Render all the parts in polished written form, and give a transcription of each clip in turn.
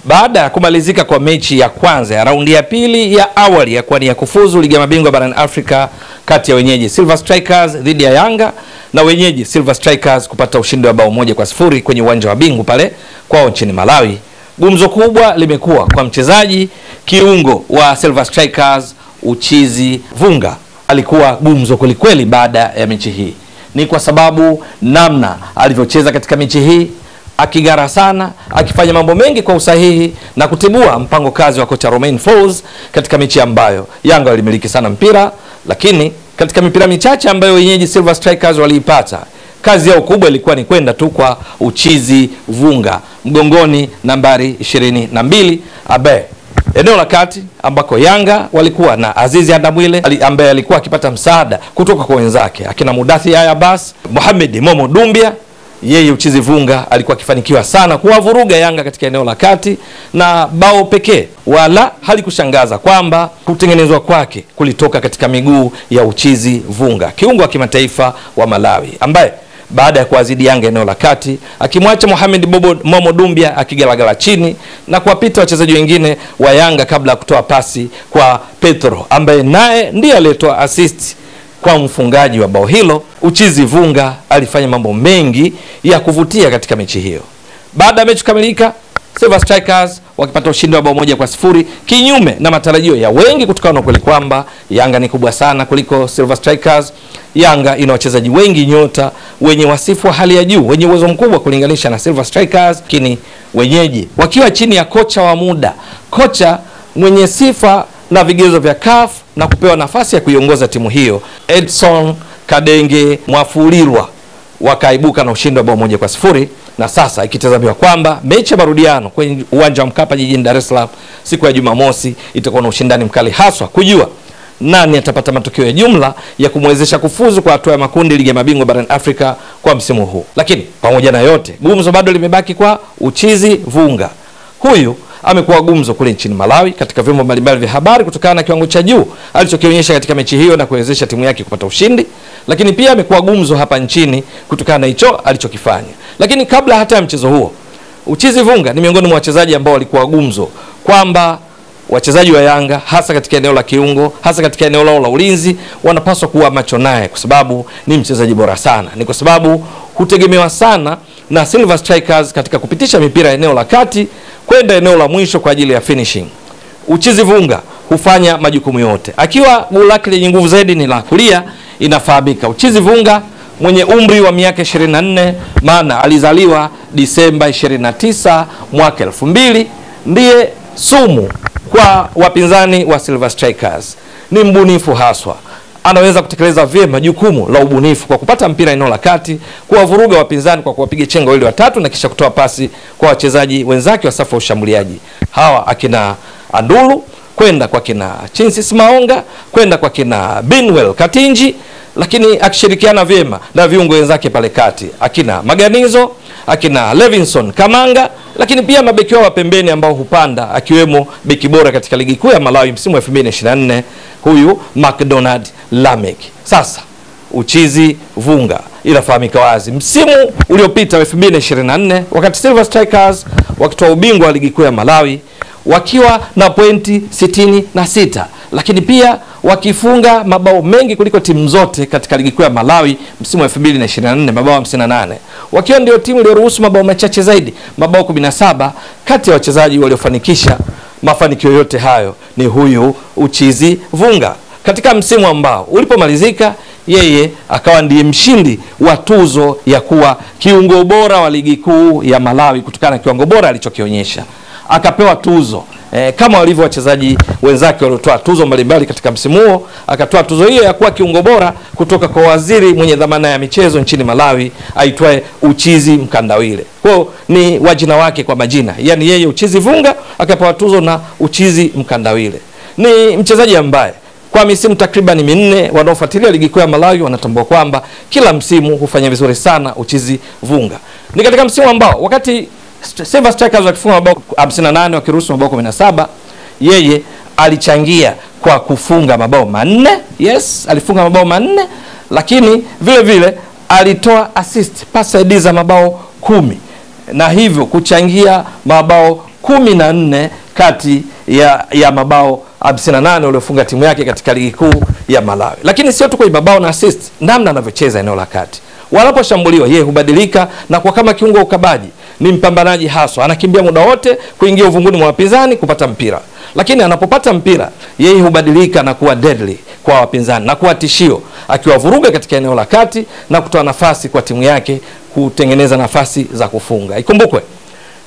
Baada ya kumalizika kwa mechi ya kwanza ya raundi ya pili ya awali ya kuwania kufuzu ligi ya mabingwa barani Afrika kati ya wenyeji Silver Strikers dhidi ya Yanga na wenyeji Silver Strikers kupata ushindi wa bao 1-0 kwenye uwanja wa Bingu pale kwao nchini Malawi, gumzo kubwa limekuwa kwa mchezaji kiungo wa Silver Strikers Uchizi Vunga. Alikuwa gumzo kwelikweli baada ya mechi hii. Ni kwa sababu namna alivyocheza katika mechi hii, akigara sana, akifanya mambo mengi kwa usahihi na kutibua mpango kazi wa kocha Romain Folz katika mechi ambayo Yanga walimiliki sana mpira, lakini katika mipira michache ambayo wenyeji Silver Strikers waliipata, kazi yao kubwa ilikuwa ni kwenda tu kwa Uchizi Vunga mgongoni nambari 22 abe eneo la kati ambako Yanga walikuwa na Azizi Andamwile ambaye alikuwa akipata msaada kutoka kwa wenzake akina Mudathi Abbas, Mohamed Momo Dumbia. Yeye Uchizi Vunga alikuwa akifanikiwa sana kuwavuruga Yanga katika eneo la kati, na bao pekee wala halikushangaza kwamba kutengenezwa kwake kulitoka katika miguu ya Uchizi Vunga, kiungo wa kimataifa wa Malawi, ambaye baada ya kuwazidi Yanga eneo la kati, akimwacha Mohamed Momo Dumbia akigalagala chini na kuwapita wachezaji wengine wa Yanga kabla ya kutoa pasi kwa Petro, ambaye naye ndiye aliyetoa assist kwa mfungaji wa bao hilo. Uchizi Vunga alifanya mambo mengi ya kuvutia katika mechi hiyo. Baada ya mechi kukamilika, Silver Strikers wakipata ushindi wa bao 1-0 kinyume na matarajio ya wengi, kutokana na kweli kwamba Yanga ni kubwa sana kuliko Silver Strikers. Yanga ina wachezaji wengi nyota wenye wasifu wa hali ya juu, wenye uwezo mkubwa kulinganisha na Silver Strikers, lakini wenyeji wakiwa chini ya kocha wa muda, kocha mwenye sifa na vigezo vya CAF na kupewa nafasi ya kuiongoza timu hiyo, Edson Kadenge Mwafulirwa, wakaibuka na ushindi wa bao 1-0, na sasa ikitazamiwa kwamba mechi ya marudiano kwenye uwanja wa Mkapa jijini Dar es Salaam siku ya Jumamosi itakuwa na ushindani mkali, haswa kujua nani atapata matokeo ya jumla ya kumwezesha kufuzu kwa hatua ya makundi ligi ya mabingwa barani Afrika kwa msimu huu. Lakini pamoja na yote, gumzo bado limebaki kwa Uchizi Vunga. Huyu amekuwa gumzo kule nchini Malawi katika vyombo mbalimbali vya habari kutokana na kiwango cha juu alichokionyesha katika mechi hiyo na kuwezesha timu yake kupata ushindi, lakini pia amekuwa gumzo hapa nchini kutokana na hicho alichokifanya. Lakini kabla hata ya mchezo huo, Uchizi Vunga ni miongoni mwa wachezaji ambao walikuwa gumzo kwamba wachezaji wa Yanga hasa katika eneo la kiungo, hasa katika eneo lao la ulinzi, wanapaswa kuwa macho naye kwa sababu ni mchezaji bora sana. Ni kwa sababu hutegemewa sana na Silver Strikers katika kupitisha mipira eneo la kati kwenda eneo la mwisho kwa ajili ya finishing. Uchizi Vunga hufanya majukumu yote. Akiwa goli lake lenye nguvu zaidi ni la kulia, inafahamika. Uchizi Vunga mwenye umri wa miaka 24, maana alizaliwa Disemba 29 mwaka 2000, ndiye sumu kwa wapinzani wa Silver Strikers. Ni mbunifu haswa. Anaweza kutekeleza vyema jukumu la ubunifu kwa kupata mpira eneo la kati, kuwavuruga wapinzani kwa kuwapiga chenga wale watatu na kisha kutoa pasi kwa wachezaji wenzake wa safu ya ushambuliaji. Hawa akina Andulu, kwenda kwa kina Chinsis Maonga, kwenda kwa kina Binwell Katinji, lakini akishirikiana vyema na viungo wenzake pale kati, akina Maganizo, akina Levinson Kamanga, lakini pia mabeki wa pembeni ambao hupanda, akiwemo beki bora katika ligi kuu ya Malawi msimu wa 2024, huyu McDonald Lamek. Sasa Uchizi Vunga inafahamika wazi msimu uliopita wa 2024, wakati Silver Strikers wakitoa ubingwa wa ligi kuu ya Malawi wakiwa na pointi 66, lakini pia wakifunga mabao mengi kuliko timu zote katika ligi kuu ya Malawi msimu wa 2024, mabao 58, wakiwa ndio timu iliyoruhusu mabao machache zaidi, mabao 17. Kati ya wachezaji waliofanikisha mafanikio yote hayo ni huyu Uchizi Vunga. Katika msimu ambao ulipomalizika, yeye akawa ndiye mshindi wa tuzo ya kuwa kiungo bora wa ligi kuu ya Malawi kutokana na kiwango bora alichokionyesha. Akapewa tuzo kama walivyo wachezaji wenzake waliotoa tuzo mbalimbali katika msimu huo. Akatoa tuzo hiyo ya kuwa kiungo bora kutoka kwa waziri mwenye dhamana ya michezo nchini Malawi aitwaye Uchizi Mkandawile. Kwa ni wajina wake kwa majina, yani yeye Uchizi Vunga akapewa tuzo na Uchizi Mkandawile. Ni mchezaji ambaye kwa misimu takriban 4 wanaofuatilia ligi kuu ya Malawi wanatambua kwamba kila msimu hufanya vizuri sana Uchizi Vunga. Ni katika msimu ambao wakati Silver Strikers wakifunga mabao 58 wakiruhusu mabao 17, yeye alichangia kwa kufunga mabao 4. Yes, alifunga mabao 4, lakini vile vile alitoa assist, pasi za mabao 10, na hivyo kuchangia mabao 14 kati ya mabao 58 waliofunga timu yake katika ligi kuu ya Malawi. Lakini sio tu kwa mabao na assist, namna anavyocheza eneo la kati. Wanaposhambuliwa yeye hubadilika na kwa kama kiungo ukabaji, ni mpambanaji haswa, anakimbia muda wote kuingia uvunguni mwa wapinzani kupata mpira. Lakini anapopata mpira yeye hubadilika na kuwa deadly kwa wapinzani na kuwa tishio, akiwavuruga katika eneo la kati na kutoa nafasi kwa timu yake kutengeneza nafasi za kufunga. Ikumbukwe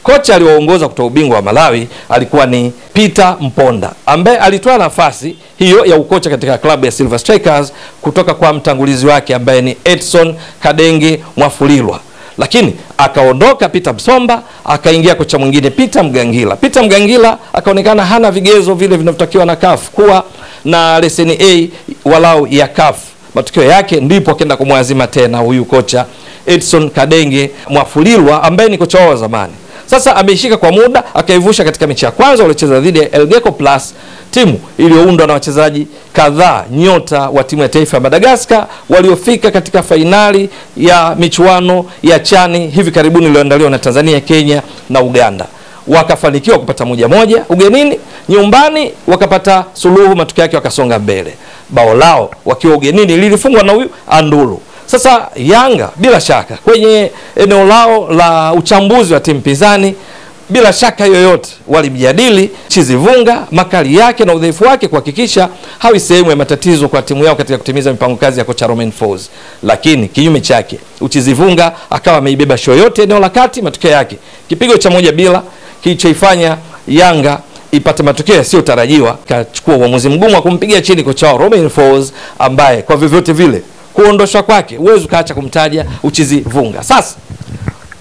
kocha alioongoza kutoa ubingwa wa Malawi alikuwa ni Peter Mponda, ambaye alitoa nafasi hiyo ya ukocha katika klabu ya Silver Strikers kutoka kwa mtangulizi wake ambaye ni Edson Kadenge Mwafulilwa. Lakini akaondoka Peter Msomba, akaingia kocha mwingine Peter Mgangila. Peter Mgangila akaonekana hana vigezo vile vinavyotakiwa na CAF kuwa na leseni A walau ya CAF. Matokeo yake ndipo akaenda kumwazima tena huyu kocha Edson Kadenge Mwafulilwa ambaye ni kocha wa zamani. Sasa ameishika kwa muda, akaivusha katika mechi ya kwanza waliocheza dhidi ya Elgeco Plus, timu iliyoundwa na wachezaji kadhaa nyota wa timu ya taifa ya Madagascar waliofika katika fainali ya michuano ya Chani hivi karibuni iliyoandaliwa na Tanzania, Kenya na Uganda. Wakafanikiwa kupata 1-1 ugenini, nyumbani wakapata suluhu, matokeo yake wakasonga mbele. Bao lao wakiwa ugenini lilifungwa na huyu Andulu. Sasa Yanga bila shaka kwenye eneo lao la uchambuzi wa timu pinzani, bila shaka yoyote walimjadili Chizivunga, makali yake na udhaifu wake, kuhakikisha hawi sehemu ya matatizo kwa timu yao katika kutimiza mipango kazi ya kocha Romain Folz. Lakini kinyume chake, Uchizivunga akawa ameibeba show yote eneo la kati. Matokeo yake kipigo cha 1-0 kilichoifanya Yanga ipate matokeo yasiyotarajiwa. Kachukua uamuzi mgumu wa kumpigia chini kocha wao Romain Folz, ambaye kwa vyovyote vile kuondoshwa kwake uwezo ukaacha kumtaja Uchizivunga. Sasa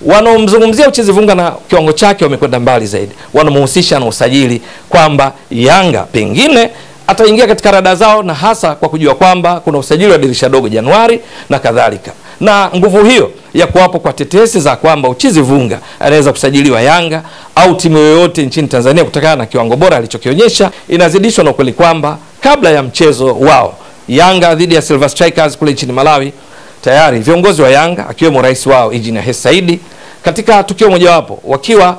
wanaomzungumzia Uchizivunga na kiwango chake wamekwenda mbali zaidi, wanamhusisha na usajili, kwamba Yanga pengine ataingia katika rada zao, na hasa kwa kujua kwamba kuna usajili wa dirisha dogo Januari na kadhalika. Na nguvu hiyo ya kuwapo kwa tetesi za kwamba Uchizivunga anaweza kusajiliwa Yanga au timu yoyote nchini Tanzania kutokana na kiwango bora alichokionyesha, inazidishwa na ukweli kwamba kabla ya mchezo wao Yanga dhidi ya Silver Strikers kule nchini Malawi, tayari viongozi wa Yanga akiwemo rais wao Engineer Hersi Said, katika tukio mojawapo wakiwa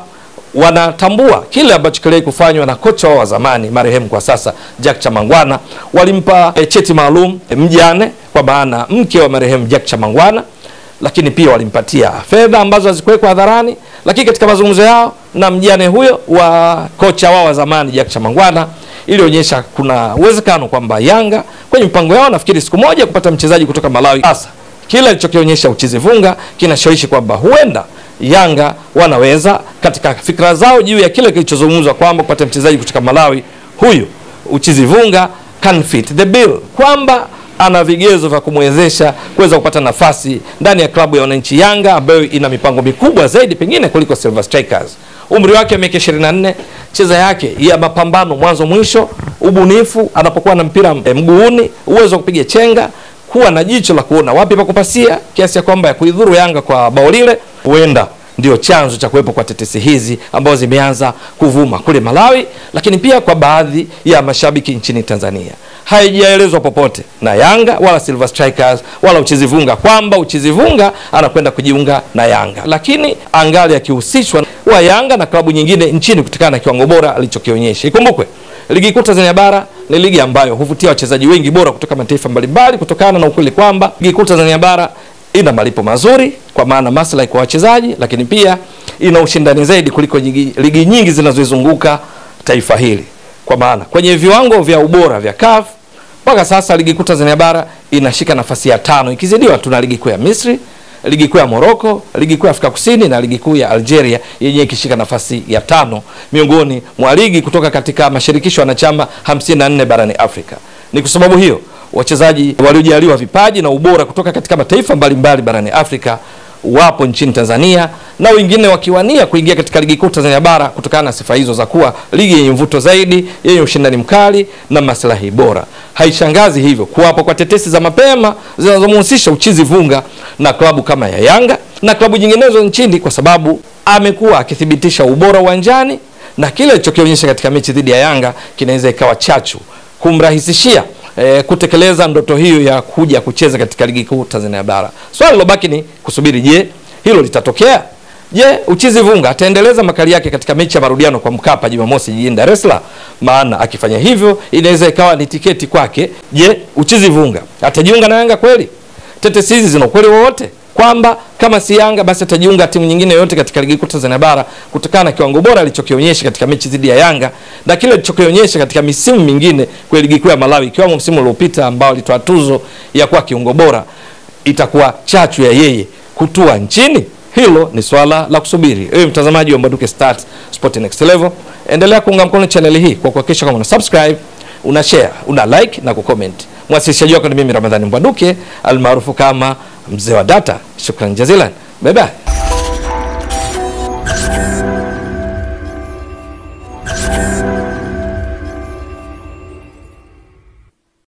wanatambua kile ambacho kile kufanywa na kocha wao wa zamani marehemu kwa sasa Jack Chamangwana, walimpa cheti maalum mjane, kwa maana mke wa marehemu Jack Chamangwana, lakini pia walimpatia fedha ambazo hazikuwekwa hadharani. Lakini katika mazungumzo yao na mjane huyo wa kocha wao wa zamani Jack Chamangwana, ilionyesha kuna uwezekano kwamba Yanga kwenye mpango yao nafikiri siku moja kupata mchezaji kutoka Malawi. Sasa kila alichokionyesha Uchizivunga kinashawishi kwamba huenda Yanga wanaweza katika fikra zao juu ya kile kilichozungumzwa kwamba kupata mchezaji kutoka Malawi, huyu Uchizivunga can fit the bill, kwamba ana vigezo vya kumwezesha kuweza kupata nafasi ndani ya klabu ya wananchi Yanga ambayo ina mipango mikubwa zaidi pengine kuliko Silver Strikers. Umri wake miaka 24, cheza yake ya mapambano mwanzo mwisho, ubunifu anapokuwa na mpira mguuni, uwezo wa kupiga chenga, kuwa na jicho la kuona wapi pa kupasia, kiasi ya kwamba ya kuidhuru Yanga kwa bao lile, huenda ndio chanzo cha kuwepo kwa tetesi hizi ambazo zimeanza kuvuma kule Malawi, lakini pia kwa baadhi ya mashabiki nchini Tanzania. Haijaelezwa popote na Yanga wala Silver Strikers wala Uchizivunga kwamba Uchizivunga anakwenda kujiunga na Yanga, lakini angali akihusishwa wa Yanga na klabu nyingine nchini kutokana na kiwango bora alichokionyesha. Ikumbukwe ligi kuu Tanzania bara ni ligi ambayo huvutia wachezaji wengi bora kutoka mataifa mbalimbali, kutokana na ukweli kwamba ligi kuu Tanzania bara ina malipo mazuri kwa maana maslahi kwa wachezaji, lakini pia ina ushindani zaidi kuliko ligi nyingi zinazozunguka taifa hili, kwa maana kwenye viwango vya ubora vya CAF mpaka sasa ligi kuu Tanzania bara inashika nafasi ya 5, ikizidiwa tuna ligi kuu ya Misri, ligi kuu ya Morocco, ligi kuu ya Afrika Kusini na ligi kuu ya Algeria yenyewe ikishika nafasi ya 5 miongoni mwa ligi kutoka katika mashirikisho wanachama 54 barani Afrika. Ni kwa sababu hiyo wachezaji waliojaliwa vipaji na ubora kutoka katika mataifa mbalimbali barani Afrika wapo nchini Tanzania, na wengine wakiwania kuingia katika ligi kuu Tanzania bara kutokana na sifa hizo za kuwa ligi yenye mvuto zaidi, yenye ushindani mkali na maslahi bora. Haishangazi hivyo kuwapo kwa tetesi za mapema zinazomhusisha Uchizivunga na klabu kama ya Yanga na klabu nyinginezo nchini, kwa sababu amekuwa akithibitisha ubora uwanjani, na kile alichokionyesha katika mechi dhidi ya Yanga kinaweza ikawa chachu kumrahisishia kutekeleza ndoto hiyo ya kuja kucheza katika ligi kuu Tanzania bara. Swali lobaki ni kusubiri, je, hilo litatokea? Je, Uchizi Vunga ataendeleza makali yake katika mechi ya marudiano kwa Mkapa Jumamosi jijini Dar es Salaam? Maana akifanya hivyo inaweza ikawa ni tiketi kwake. Je, Uchizi Vunga atajiunga na Yanga kweli? Tetesi hizi zina ukweli wowote kwamba kama si Yanga basi atajiunga timu nyingine yote katika ligi kuu Tanzania bara kutokana na kiwango bora alichokionyesha katika mechi dhidi ya Yanga na kile alichokionyesha katika misimu mingine kwa ligi kuu ya Malawi, ikiwemo msimu uliopita ambao alitoa tuzo ya kuwa kiungo bora? Itakuwa chachu ya yeye kutua nchini? Hilo ni swala la kusubiri. Wewe mtazamaji wa Mbwaduke Stats Sport Next Level, endelea kuunga mkono channel hii kwa kuhakikisha kama una subscribe, una share, una like na kucomment. Mwasilishaji wako ni mimi Ramadhani Mbwaduke almaarufu kama Mzee wa Data. Shukran jazilan. Bye bye.